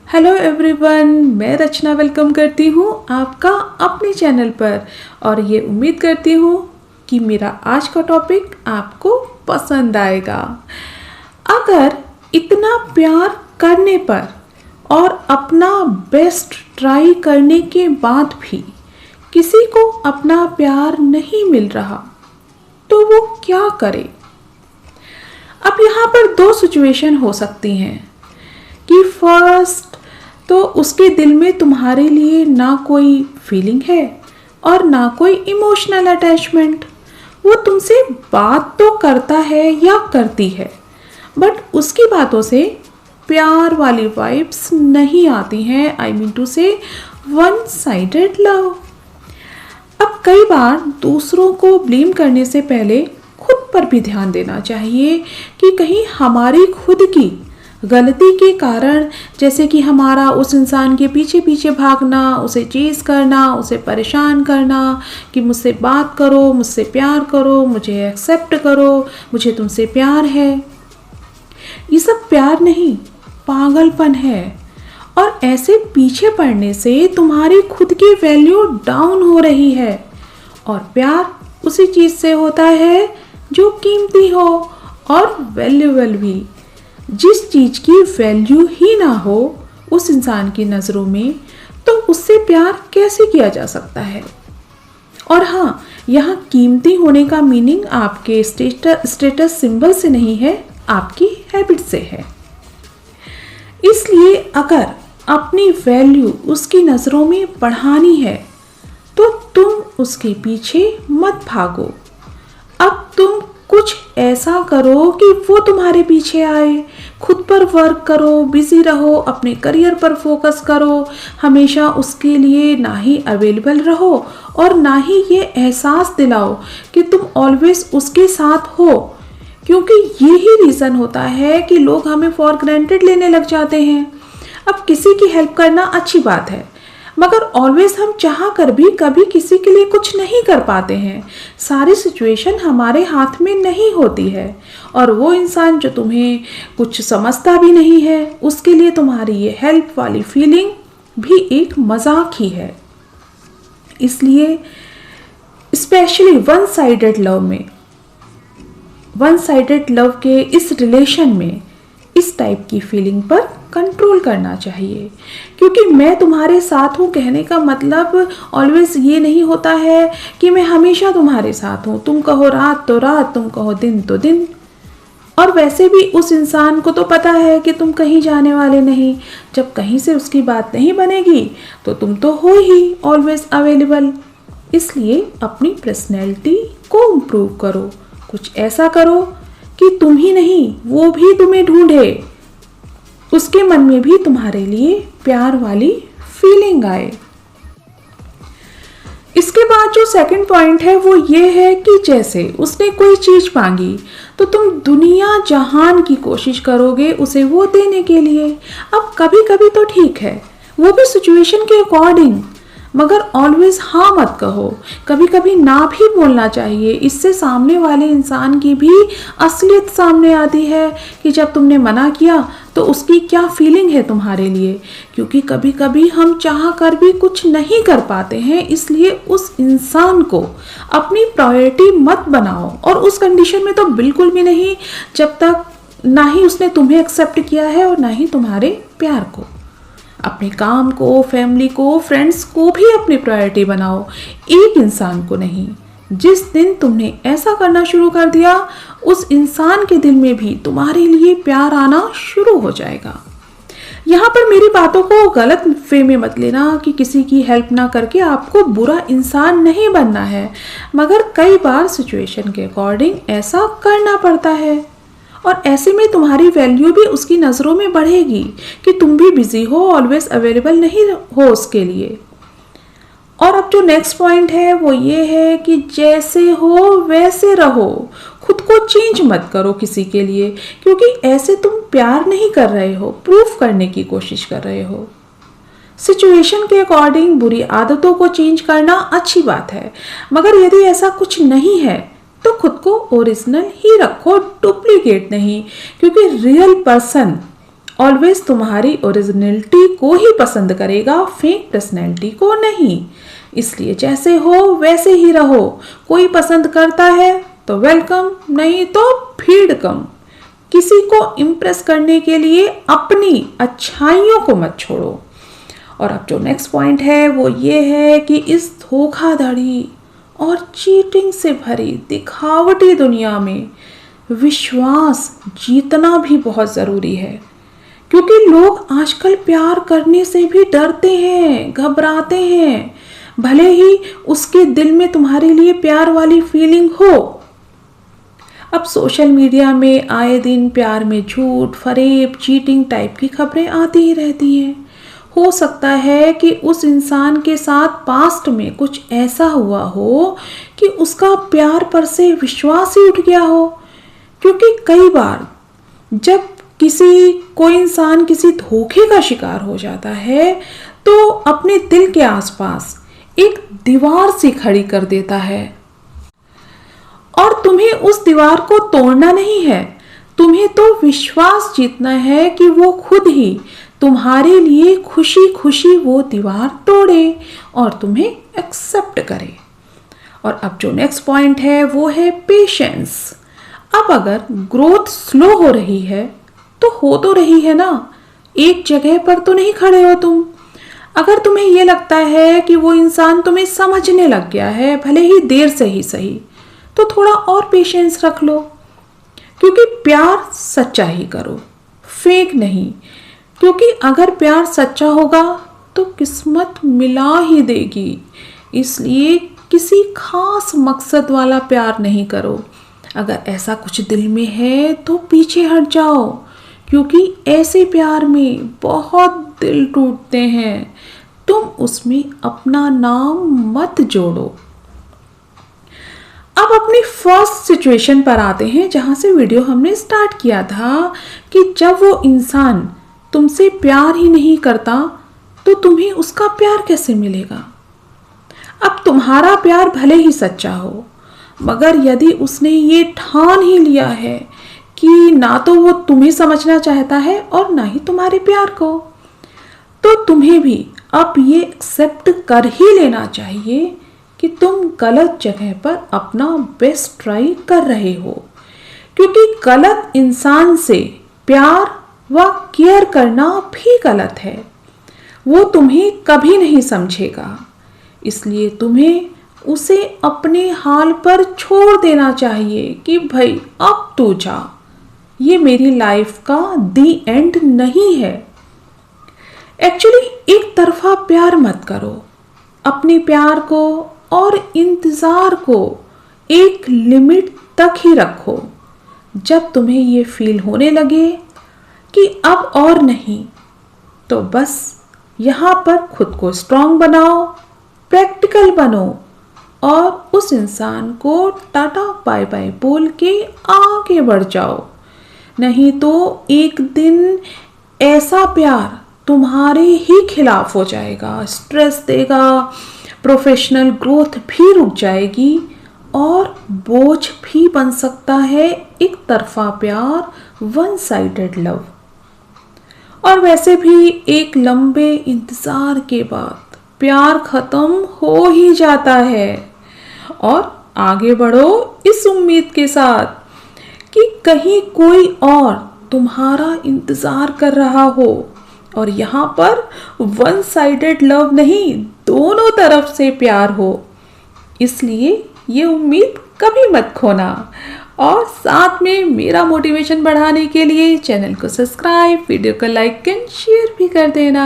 Hello everyone, मैं रचना welcome करती हूँ आपका अपने चैनल पर और ये उम्मीद करती हूँ कि मेरा आज का टॉपिक आपको पसंद आएगा। अगर इतना प्यार करने पर और अपना बेस्ट ट्राई करने के बाद भी किसी को अपना प्यार नहीं मिल रहा तो वो क्या करे? अब यहाँ पर दो सिचुएशन हो सकती हैं कि फर्स्ट तो उसके दिल में तुम्हारे लिए ना कोई फीलिंग है और ना कोई इमोशनल अटैचमेंट। वो तुमसे बात तो करता है या करती है बट उसकी बातों से प्यार वाली वाइब्स नहीं आती हैं। आई मीन टू से वन साइडेड लव। अब कई बार दूसरों को ब्लेम करने से पहले खुद पर भी ध्यान देना चाहिए कि कहीं हमारी खुद की गलती के कारण, जैसे कि हमारा उस इंसान के पीछे पीछे भागना, उसे चेज करना, उसे परेशान करना कि मुझसे बात करो, मुझसे प्यार करो, मुझे एक्सेप्ट करो, मुझे तुमसे प्यार है, ये सब प्यार नहीं पागलपन है। और ऐसे पीछे पड़ने से तुम्हारी खुद की वैल्यू डाउन हो रही है। और प्यार उसी चीज़ से होता है जो कीमती हो और वैल्यूएबल भी। जिस चीज़ की वैल्यू ही ना हो उस इंसान की नज़रों में तो उससे प्यार कैसे किया जा सकता है? और हाँ, यहाँ कीमती होने का मीनिंग आपके स्टेटस सिंबल से नहीं है, आपकी हैबिट से है। इसलिए अगर अपनी वैल्यू उसकी नज़रों में बढ़ानी है तो तुम उसके पीछे मत भागो। अब तुम कुछ ऐसा करो कि वो तुम्हारे पीछे आए। खुद पर वर्क करो, बिजी रहो, अपने करियर पर फोकस करो, हमेशा उसके लिए ना ही अवेलेबल रहो और ना ही ये एहसास दिलाओ कि तुम ऑलवेज उसके साथ हो। क्योंकि यही रीज़न होता है कि लोग हमें फॉर ग्रांटेड लेने लग जाते हैं। अब किसी की हेल्प करना अच्छी बात है मगर ऑलवेज हम चाह कर भी कभी किसी के लिए कुछ नहीं कर पाते हैं। सारी सिचुएशन हमारे हाथ में नहीं होती है और वो इंसान जो तुम्हें कुछ समझता भी नहीं है उसके लिए तुम्हारी ये हेल्प वाली फीलिंग भी एक मजाक ही है। इसलिए स्पेशली वन साइडेड लव के इस रिलेशन में इस टाइप की फीलिंग पर कंट्रोल करना चाहिए। क्योंकि मैं तुम्हारे साथ हूँ कहने का मतलब ऑलवेज ये नहीं होता है कि मैं हमेशा तुम्हारे साथ हूँ। तुम कहो रात तो रात, तुम कहो दिन तो दिन। और वैसे भी उस इंसान को तो पता है कि तुम कहीं जाने वाले नहीं। जब कहीं से उसकी बात नहीं बनेगी तो तुम तो हो ही ऑलवेज अवेलेबल। इसलिए अपनी पर्सनैलिटी को इम्प्रूव करो। कुछ ऐसा करो कि तुम ही नहीं वो भी तुम्हें ढूंढे, उसके मन में भी तुम्हारे लिए प्यार वाली फीलिंग आए। इसके बाद जो सेकंड पॉइंट है वो ये है कि जैसे उसने कोई चीज मांगी तो तुम दुनिया जहान की कोशिश करोगे उसे वो देने के लिए। अब कभी कभी तो ठीक है, वो भी सिचुएशन के अकॉर्डिंग, मगर ऑलवेज हाँ मत कहो। कभी कभी ना भी बोलना चाहिए। इससे सामने वाले इंसान की भी असलियत सामने आती है कि जब तुमने मना किया तो उसकी क्या फीलिंग है तुम्हारे लिए। क्योंकि कभी कभी हम चाह कर भी कुछ नहीं कर पाते हैं। इसलिए उस इंसान को अपनी प्रायोरिटी मत बनाओ और उस कंडीशन में तो बिल्कुल भी नहीं जब तक ना ही उसने तुम्हें एक्सेप्ट किया है और ना ही तुम्हारे प्यार को। अपने काम को, फैमिली को, फ्रेंड्स को भी अपनी प्रायोरिटी बनाओ, एक इंसान को नहीं। जिस दिन तुमने ऐसा करना शुरू कर दिया उस इंसान के दिल में भी तुम्हारे लिए प्यार आना शुरू हो जाएगा। यहाँ पर मेरी बातों को गलत वे में मत लेना कि किसी की हेल्प ना करके आपको बुरा इंसान नहीं बनना है, मगर कई बार सिचुएशन के अकॉर्डिंग ऐसा करना पड़ता है। और ऐसे में तुम्हारी वैल्यू भी उसकी नज़रों में बढ़ेगी कि तुम भी बिजी हो, ऑलवेज अवेलेबल नहीं हो उसके लिए। और अब जो नेक्स्ट पॉइंट है वो ये है कि जैसे हो वैसे रहो। खुद को चेंज मत करो किसी के लिए, क्योंकि ऐसे तुम प्यार नहीं कर रहे हो, प्रूफ करने की कोशिश कर रहे हो। सिचुएशन के अकॉर्डिंग बुरी आदतों को चेंज करना अच्छी बात है, मगर यदि ऐसा कुछ नहीं है तो खुद को ओरिजिनल ही रखो, डुप्लीकेट नहीं। क्योंकि रियल पर्सन ऑलवेज तुम्हारी ओरिजिनलिटी को ही पसंद करेगा, फेक पर्सनैलिटी को नहीं। इसलिए जैसे हो वैसे ही रहो। कोई पसंद करता है तो वेलकम, नहीं तो भीड़ कम। किसी को इम्प्रेस करने के लिए अपनी अच्छाइयों को मत छोड़ो। और अब जो नेक्स्ट पॉइंट है वो ये है कि इस धोखाधड़ी और चीटिंग से भरी दिखावटी दुनिया में विश्वास जीतना भी बहुत ज़रूरी है, क्योंकि लोग आजकल प्यार करने से भी डरते हैं, घबराते हैं, भले ही उसके दिल में तुम्हारे लिए प्यार वाली फीलिंग हो। अब सोशल मीडिया में आए दिन प्यार में झूठ, फरेब, चीटिंग टाइप की खबरें आती ही रहती हैं। हो सकता है कि उस इंसान के साथ पास्ट में कुछ ऐसा हुआ हो कि उसका प्यार पर से विश्वास ही उठ गया हो, क्योंकि कई बार जब कोई इंसान किसी धोखे का शिकार हो जाता है तो अपने दिल के आसपास एक दीवार सी खड़ी कर देता है। और तुम्हें उस दीवार को तोड़ना नहीं है, तुम्हें तो विश्वास जीतना है कि वो खुद ही तुम्हारे लिए खुशी खुशी वो दीवार तोड़े और तुम्हें एक्सेप्ट करे। और अब जो नेक्स्ट पॉइंट है वो है पेशेंस। अब अगर ग्रोथ स्लो हो रही है तो हो तो रही है ना, एक जगह पर तो नहीं खड़े हो तुम। अगर तुम्हें ये लगता है कि वो इंसान तुम्हें समझने लग गया है, भले ही देर से ही सही, तो थोड़ा और पेशेंस रख लो, क्योंकि प्यार सच्चा ही करो, फेक नहीं। क्योंकि अगर प्यार सच्चा होगा तो किस्मत मिला ही देगी। इसलिए किसी खास मकसद वाला प्यार नहीं करो। अगर ऐसा कुछ दिल में है तो पीछे हट जाओ, क्योंकि ऐसे प्यार में बहुत दिल टूटते हैं। तुम उसमें अपना नाम मत जोड़ो। अब अपनी फर्स्ट सिचुएशन पर आते हैं, जहां से वीडियो हमने स्टार्ट किया था कि जब वो इंसान तुमसे प्यार ही नहीं करता तो तुम्हें उसका प्यार कैसे मिलेगा। अब तुम्हारा प्यार भले ही सच्चा हो, मगर यदि उसने ये ठान ही लिया है कि ना तो वो तुम्हें समझना चाहता है और ना ही तुम्हारे प्यार को, तो तुम्हें भी अब ये एक्सेप्ट कर ही लेना चाहिए कि तुम गलत जगह पर अपना बेस्ट ट्राई कर रहे हो। क्योंकि गलत इंसान से प्यार व केयर करना भी गलत है। वो तुम्हें कभी नहीं समझेगा, इसलिए तुम्हें उसे अपने हाल पर छोड़ देना चाहिए कि भाई अब तू जा, ये मेरी लाइफ का दी एंड नहीं है। एक्चुअली एक तरफा प्यार मत करो। अपने प्यार को और इंतज़ार को एक लिमिट तक ही रखो। जब तुम्हें ये फील होने लगे कि अब और नहीं, तो बस यहाँ पर खुद को स्ट्रांग बनाओ, प्रैक्टिकल बनो और उस इंसान को टाटा बाय बाय बोल के आगे बढ़ जाओ। नहीं तो एक दिन ऐसा प्यार तुम्हारे ही खिलाफ हो जाएगा, स्ट्रेस देगा, प्रोफेशनल ग्रोथ भी रुक जाएगी और बोझ भी बन सकता है एक तरफा प्यार, वन साइडेड लव। और वैसे भी एक लंबे इंतजार के बाद प्यार खत्म हो ही जाता है। और आगे बढ़ो इस उम्मीद के साथ कि कहीं कोई और तुम्हारा इंतजार कर रहा हो और यहाँ पर वन साइडेड लव नहीं, दोनों तरफ से प्यार हो। इसलिए ये उम्मीद कभी मत खोना और साथ में मेरा मोटिवेशन बढ़ाने के लिए चैनल को सब्सक्राइब, वीडियो को लाइक एंड शेयर भी कर देना।